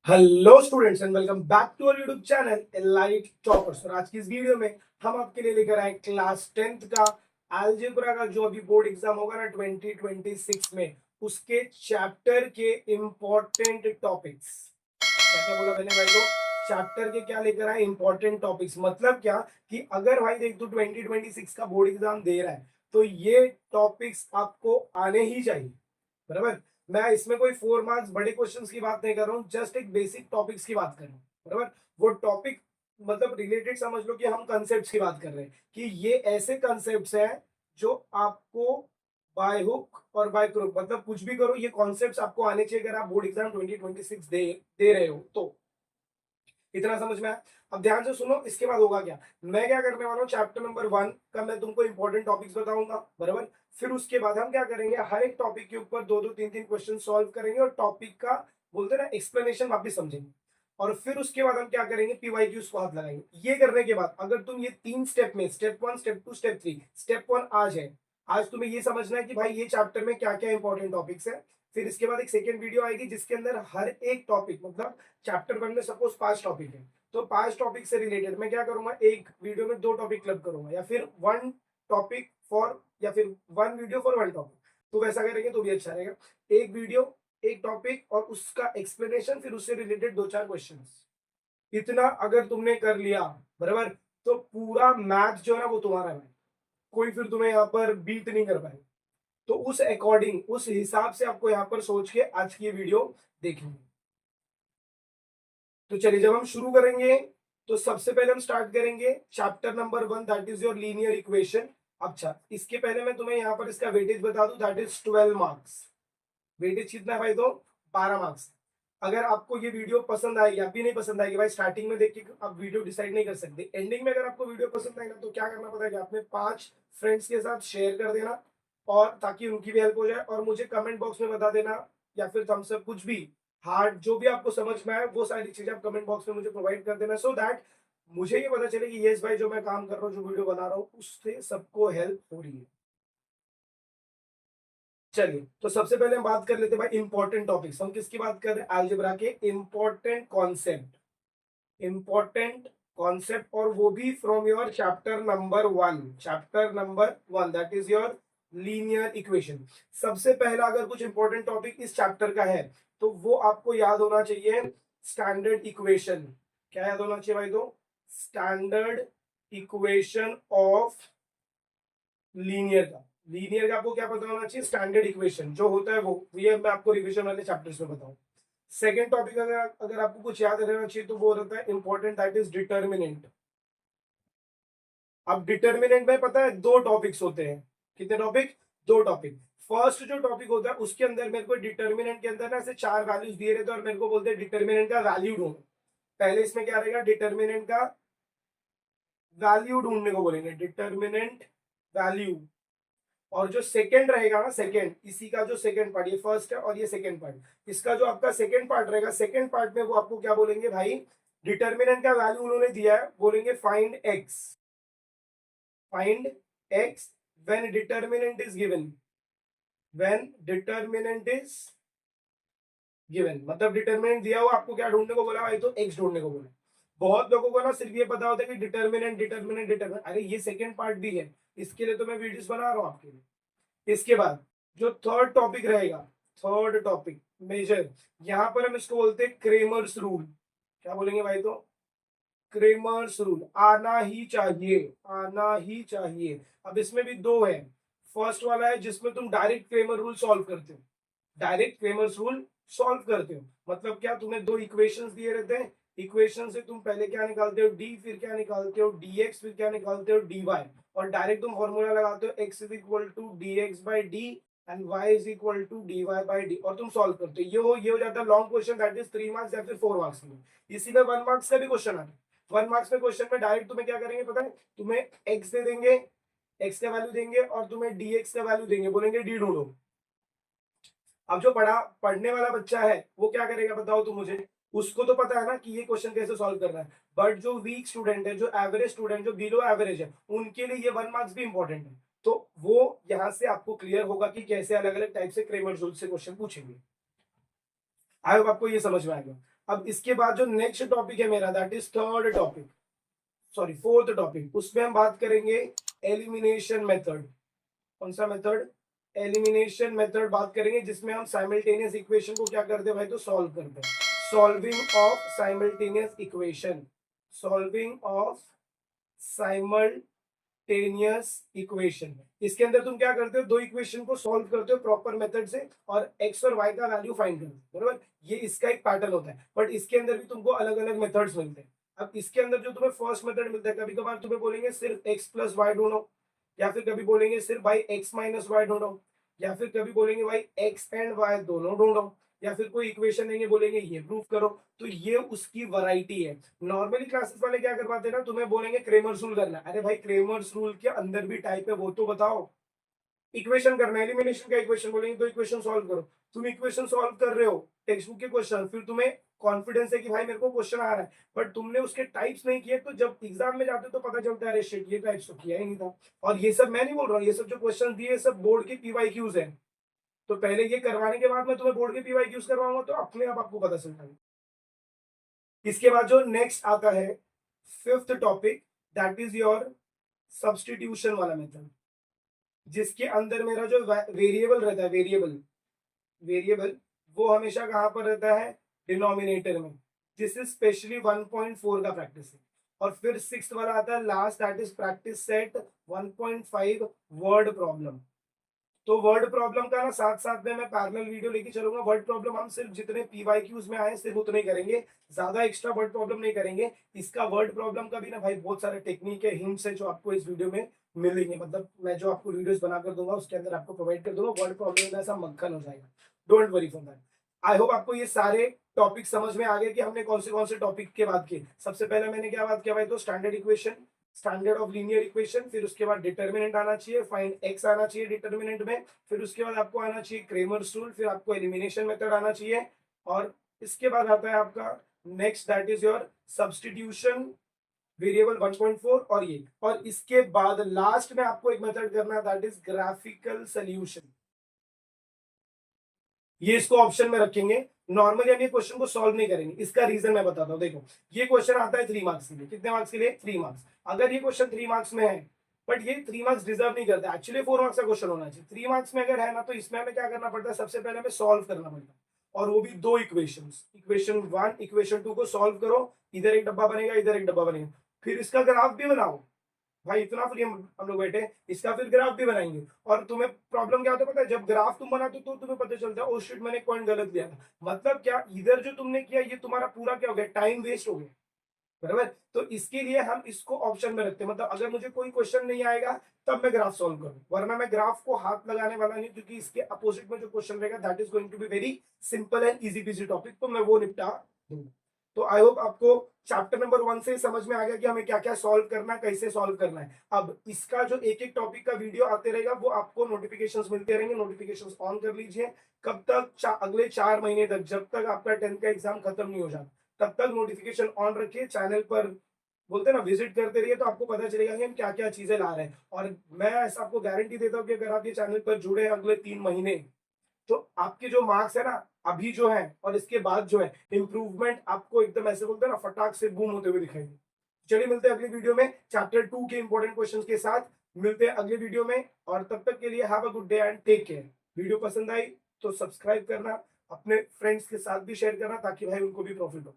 Hello students and welcome back to our YouTube channel Elite Toppers. और आज की इस वीडियो में हम आपके लिए लेकर आए क्लास 10th का अलजेब्रा का जो अभी बोर्ड एग्जाम होगा ना 2026 में, उसके चैप्टर के इंपॉर्टेंट टॉपिक्स। क्या क्या बोला मैंने भाई? को चैप्टर के क्या लेकर आए? Important topics. मतलब क्या कि अगर भाई देख तू 2026 का बोर्ड एग्जाम दे रहा है तो ये टॉपिक्स आपको आने ही चाहिए, बराबर। मैं इसमें कोई 4 मार्क्स बड़े क्वेश्चंस की बात नहीं कर रहा हूँ, जस्ट एक बेसिक टॉपिक्स की बात कर रहा हूँ, बराबर। वो टॉपिक मतलब रिलेटेड समझ लो कि हम कंसेप्ट्स की बात कर रहे हैं कि ये ऐसे कंसेप्ट्स हैं जो आपको बाय हुक और बाय क्रुक, मतलब कुछ भी करो ये कॉन्सेप्ट्स आपको आने चाहिए अगर आप बोर्ड एग्जाम 2026 दे रहे हो तो। इतना समझ में आया? अब ध्यान से सुनो, इसके बाद होगा क्या। मैं क्या करने वाला हूँ, चैप्टर नंबर 1 का मैं तुमको इंपॉर्टेंट टॉपिक्स बताऊंगा, बराबर। फिर उसके बाद हम क्या करेंगे, हर एक टॉपिक के ऊपर दो दो तीन तीन क्वेश्चन सॉल्व करेंगे और टॉपिक का बोलते ना एक्सप्लेनेशन वापिस समझेंगे। और फिर उसके बाद हम क्या करेंगे, पीवाईक्यूज को हाथ लगाएंगे। ये करने के बाद अगर तुम ये 3 स्टेप में, स्टेप 1, स्टेप 2, स्टेप 3, स्टेप 1 आज है, आज तुम्हें ये समझना है कि भाई ये चैप्टर में क्या क्या इंपॉर्टेंट टॉपिक्स है। फिर इसके बाद एक सेकेंड वीडियो आएगी जिसके अंदर हर एक टॉपिक, मतलब चैप्टर 1 में सपोज 5 टॉपिक है तो 5 टॉपिक से रिलेटेड मैं क्या करूंगा, एक वीडियो में 2 टॉपिक क्लब करूंगा, या फिर 1 टॉपिक फॉर, या फिर 1 वीडियो फॉर 1 टॉपिक। तो वैसा करेंगे तो भी अच्छा रहेगा। एक वीडियो, एक टॉपिक और उसका एक्सप्लेनेशन, फिर उससे रिलेटेड 2-4 क्वेश्चन। इतना अगर तुमने कर लिया, बराबर, तो पूरा मैथ जो है ना वो तुम्हारा है। कोई फिर तुम्हें यहाँ पर बीट नहीं कर पाए। तो उस अकॉर्डिंग, उस हिसाब से आपको यहाँ पर सोच के आज की वीडियो देखनी है। तो चलिए जब हम शुरू करेंगे तो सबसे पहले हम स्टार्ट करेंगे chapter number 1, that is your linear equation. अच्छा, इसके पहले मैं तुम्हें यहाँ पर इसका वेटेज बता दूं, दैट इज 12 मार्क्स। वेटेज कितना है भाई? तो 12 मार्क्स। अगर आपको ये वीडियो पसंद आएगी, अभी नहीं पसंद आएगी भाई, स्टार्टिंग में देख के आप वीडियो डिसाइड नहीं कर सकते। एंडिंग में अगर आपको वीडियो पसंद आएगा तो क्या करना पड़ेगा, आपने 5 फ्रेंड्स के साथ शेयर कर देना, और ताकि उनकी भी हेल्प हो जाए। और मुझे कमेंट बॉक्स में बता देना, या फिर थम्स अप, कुछ भी हार्ड जो भी आपको समझ में आए वो सारी चीजें आप कमेंट बॉक्स में मुझे प्रोवाइड कर देना, सो दैट मुझे ये पता चले कि यस भाई जो मैं काम कर रहा हूँ, जो वीडियो बना रहा हूँ, उससे सबको हेल्प हो रही है। चलिए तो सबसे पहले हम बात कर लेते हैं भाई इंपॉर्टेंट टॉपिक्स। हम किसकी बात कर रहे हैं? अलजेब्रा के इंपॉर्टेंट कॉन्सेप्ट। इंपॉर्टेंट कॉन्सेप्ट, और वो भी from your chapter number 1। Chapter number 1 that is your linear equation. सबसे पहला अगर कुछ इंपॉर्टेंट टॉपिक इस चैप्टर का है तो वो आपको याद होना चाहिए, स्टैंडर्ड इक्वेशन। क्या याद होना चाहिए भाई? तो स्टैंडर्ड इक्वेशन ऑफ लीनियर का। लीनियर का आपको क्या पता होना चाहिए? स्टैंडर्ड इक्वेशन जो होता है वो, ये मैं आपको रिवीजन वाले चैप्टर्स में बताऊं। सेकेंड टॉपिक अगर अगर आपको कुछ याद रहना चाहिए तो वो रहता है इंपॉर्टेंट, दैट इज डिटर्मिनेंट। अब डिटर्मिनेंट में पता है 2 टॉपिक्स होते हैं। कितने टॉपिक? 2 टॉपिक। फर्स्ट जो टॉपिक होता है उसके अंदर मेरे को डिटर्मिनेंट के अंदर ना ऐसे 4 वैल्यूज दिए रहते हैं और मेरे को बोलते हैं डिटर्मिनेंट का वैल्यू ढूंढो। पहले इसमें क्या रहेगा, डिटर्मिनेंट का वैल्यू ढूंढने को बोलेंगे, डिटर्मिनेंट वैल्यू। और जो सेकंड रहेगा ना, सेकंड, इसी का जो सेकंड पार्ट, ये फर्स्ट है और ये सेकंड पार्ट, इसका जो आपका सेकंड पार्ट रहेगा, सेकंड पार्ट में वो आपको क्या बोलेंगे भाई? डिटर्मिनेंट का वैल्यू उन्होंने दिया है, बोलेंगे find x. Find x when determinant is given. When determinant is given मतलब डिटर्मिनेंट दिया हुआ, आपको क्या ढूंढने को बोला भाई? तो एक्स ढूंढने को बोला। बहुत लोगों को ना सिर्फ ये पता होता है कि डिटर्मिनेंट डिटर्मिनेंट डिटर्मिनेंट, अरे ये सेकंड पार्ट भी है, इसके लिए तो मैं वीडियोस बना रहा हूँ आपके लिए। इसके बाद जो थर्ड टॉपिक रहेगा, थर्ड टॉपिक मेजर, यहां पर हम इसको बोलते हैं क्रेमर्स रूल। क्या बोलेंगे भाई? तो क्रेमर्स रूल आना ही चाहिए, आना ही चाहिए। अब इसमें भी 2 है। फर्स्ट वाला है जिसमें तुम डायरेक्ट क्रेमर रूल सॉल्व करते हो, डायरेक्ट क्रेमर्स रूल सॉल्व करते हो। मतलब क्या, तुम्हें 2 इक्वेशंस दिए रहते हैं, इक्वेशन से तुम पहले क्या निकालते हो? डी, फिर क्या निकालते हो? dx, फिर क्या निकालते हो? dy। और डायरेक्ट तुम फॉर्मूला लगाते हो, x is equal to dx by D and y is equal to dy by D, और तुम सॉल्व करते हो। ये हो जाता है long question, that is 3 marks या फिर 4 मार्क्स में। इसी में 1 मार्क्स का भी क्वेश्चन आता है। 1 मार्क्स में क्वेश्चन में डायरेक्ट तुम्हें क्या करेंगे पता है? तुम्हें x दे देंगे, x का वैल्यू देंगे, और तुम्हें dx का वैल्यू देंगे, बोलेंगे डी ढूंढो। अब जो पढ़ने वाला बच्चा है वो क्या करेगा बताओ तुम मुझे? उसको तो पता है ना कि ये क्वेश्चन कैसे सॉल्व करना है। बट जो वीक स्टूडेंट है, जो एवरेज स्टूडेंट, जो बिलो एवरेज है, उनके लिए ये 1 मार्क्स भी इंपॉर्टेंट है। तो वो यहाँ से आपको क्लियर होगा कि कैसे अलग अलग टाइप से क्रेमर रूल से क्वेश्चन पूछेंगे। आई होप आपको ये समझ में आएगा। अब इसके बाद जो नेक्स्ट टॉपिक है मेरा, दैट इज फोर्थ टॉपिक, उसमें हम बात करेंगे एलिमिनेशन मेथड। कौन सा मेथड? एलिमिनेशन मेथड बात करेंगे, जिसमें हम साइमल्टेनियस इक्वेशन को क्या करते हैं भाई, तो सॉल्व करते हैं। Solving of simultaneous equation, solving of simultaneous equation. इसके अंदर तुम क्या करते हो, दो इक्वेशन को सॉल्व करते हो प्रॉपर मेथड से और एक्स और वाई का वैल्यू फाइंड करते हो, बराबर। ये इसका एक पैटर्न होता है, बट इसके अंदर भी तुमको अलग अलग मेथड्स मिलते हैं। अब इसके अंदर जो तुम्हें फर्स्ट मेथड मिलता है, कभी कभार तुम्हें बोलेंगे सिर्फ एक्स प्लस वाई ढूंढो, या फिर कभी बोलेंगे सिर्फ भाई एक्स माइनस वाई ढूंढो, या फिर कभी बोलेंगे भाई एक्स एंड वाई दोनों ढूंढो, या फिर कोई इक्वेशन देंगे बोलेंगे ये प्रूव करो। तो ये उसकी वैरायटी है। नॉर्मली क्लासेस वाले क्या करवाते हैं ना, तुम्हें बोलेंगे क्रेमर्स रूल करना। अरे भाई क्रेमर्स रूल के अंदर भी टाइप है, वो तो बताओ। इक्वेशन करना है, एलिमिनेशन का इक्वेशन बोलेंगे तो इक्वेशन सॉल्व करो। तुम इक्वेशन सॉल्व कर रहे हो टेक्स्ट बुक के क्वेश्चन, फिर तुम्हें कॉन्फिडेंस है कि भाई मेरे को क्वेश्चन आ रहा है, बट तुमने उसके टाइप्स नहीं किए, तो जब एग्जाम में जाते हो तो पता चलता है अरे शिट, ये टाइप्स तो किया ही नहीं था। और ये सब मैं नहीं बोल रहा हूँ, ये सब जो क्वेश्चन दिए सब बोर्ड के पीवाईक्यूज है। तो पहले ये करवाने के बाद मैं तुम्हें बोर्ड के पीवाईक्यूज करवाऊंगा, तो अपने आप आपको पता चलता है। इसके बाद जो नेक्स्ट आता है fifth topic, that is your substitution वाला मेथड, जिसके अंदर मेरा जो वेरिएबल रहता है, वेरिएबल वो हमेशा कहां पर रहता है, डिनोमिनेटर में। दिस इज स्पेशली 1.4 का प्रैक्टिस है। और फिर सिक्स्थ वाला आता है last, that is practice set 1.5 word problem. तो वर्ड प्रॉब्लम का ना साथ साथ में मैं पैरेलल वीडियो लेके चलूंगा। वर्ड प्रॉब्लम हम सिर्फ जितने पीवाईक्यूज में आए सिर्फ उतने ही करेंगे, ज्यादा एक्स्ट्रा वर्ड प्रॉब्लम नहीं करेंगे। इसका वर्ड प्रॉब्लम का भी ना भाई बहुत सारे टेक्निक है, हिंट्स है जो आपको इस वीडियो में मिलेंगे। मतलब मैं जो आपको वीडियोस बनाकर दूंगा उसके अंदर आपको प्रोवाइड कर दूंगा। वर्ड प्रॉब्लम में ऐसा मक्खन हो जाएगा, don't worry for that. I hope आपको ये सारे टॉपिक समझ में आ गए कि हमने कौन से टॉपिक के बात किए। सबसे पहले मैंने क्या बात किया भाई, तो standard equation, standard of linear equation, फिर उसके बाद डिटर्मिनेंट आना चाहिए, फाइंड एक्स आना चाहिए डिटर्मिनेंट में, फिर उसके बाद आपको आना चाहिए क्रेमर्स रूल, फिर आपको एलिमिनेशन मेथड आना चाहिए, और इसके बाद आता है आपका next, that is your substitution variable 1.4। और इसके बाद लास्ट में आपको एक मेथड करना है, दैट इज ग्राफिकल सोल्यूशन। ये इसको ऑप्शन में रखेंगे। नॉर्मली हम ये क्वेश्चन को सॉल्व नहीं करेंगे, इसका रीजन मैं बताता हूँ। देखो ये क्वेश्चन आता है 3 मार्क्स के लिए। कितने मार्क्स के लिए? 3 मार्क्स। अगर ये क्वेश्चन 3 मार्क्स में है, बट ये 3 मार्क्स डिजर्व नहीं करता, एक्चुअली 4 मार्क्स का क्वेश्चन होना चाहिए। 3 मार्क्स में अगर है ना, तो इसमें हमें क्या करना पड़ता है, सबसे पहले हमें सॉल्व करना पड़ता है, और वो भी दो इक्वेशन, इक्वेशन 1 इक्वेशन 2 को सॉल्व करो। इधर एक डब्बा बनेगा, इधर एक डब्बा बनेगा, फिर इसका ग्राफ भी बनाओ। भाई इतना फ्री हम लोग बैठे, इसका फिर ग्राफ भी बनाएंगे। और तुम्हें प्रॉब्लम क्या होता है पता है, जब ग्राफ तुम बनाते हो तो तुम्हें पता चलता है ओ शिट, मैंने एक पॉइंट गलत लिया था। मतलब क्या, इधर जो तुमने किया ये तुम्हारा पूरा क्या हो गया, टाइम वेस्ट हो गया, बराबर। तो इसके लिए हम इसको ऑप्शन में रखते हैं। मतलब अगर मुझे कोई क्वेश्चन नहीं आएगा तब मैं ग्राफ सॉल्व करूं, वरना मैं ग्राफ को हाथ लगाने वाला नहीं, क्योंकि इसके अपोजिट में जो क्वेश्चन रहेगा that is going to be very simple and easy PG topic, तो मैं वो निपटा दूंगा। तो आई होप आपको चैप्टर नंबर 1 से समझ में आ गया कि हमें क्या क्या सॉल्व करना है, कैसे सॉल्व करना है। अब इसका जो एक एक टॉपिक का वीडियो आते रहेगा, वो आपको नोटिफिकेशंस मिलते रहेंगे, नोटिफिकेशंस ऑन कर लीजिए। कब तक? अगले 4 महीने तक, जब तक आपका 10th का एग्जाम खत्म नहीं हो जाता, तब तक नोटिफिकेशन ऑन रखिए। चैनल पर बोलते हैं ना, विजिट करते रहिए, तो आपको पता चलेगा कि हम क्या क्या चीजें ला रहे हैं। और मैं ऐसा आपको गारंटी देता हूँ कि अगर आप ये चैनल पर जुड़े हैं अगले 3 महीने, तो आपके जो मार्क्स है ना, अभी जो है और इसके बाद जो है, इंप्रूवमेंट आपको एकदम ऐसे बोलते हैं ना, फटाक से बूम होते हुए दिखाएंगे। चलिए मिलते हैं अगली वीडियो में चैप्टर 2 के इंपॉर्टेंट क्वेश्चंस के साथ। मिलते हैं अगले वीडियो में, और तब तक के लिए have a good day and take care. Video पसंद आई तो सब्सक्राइब करना, अपने फ्रेंड्स के साथ भी शेयर करना, ताकि भाई उनको भी प्रॉफिट हो।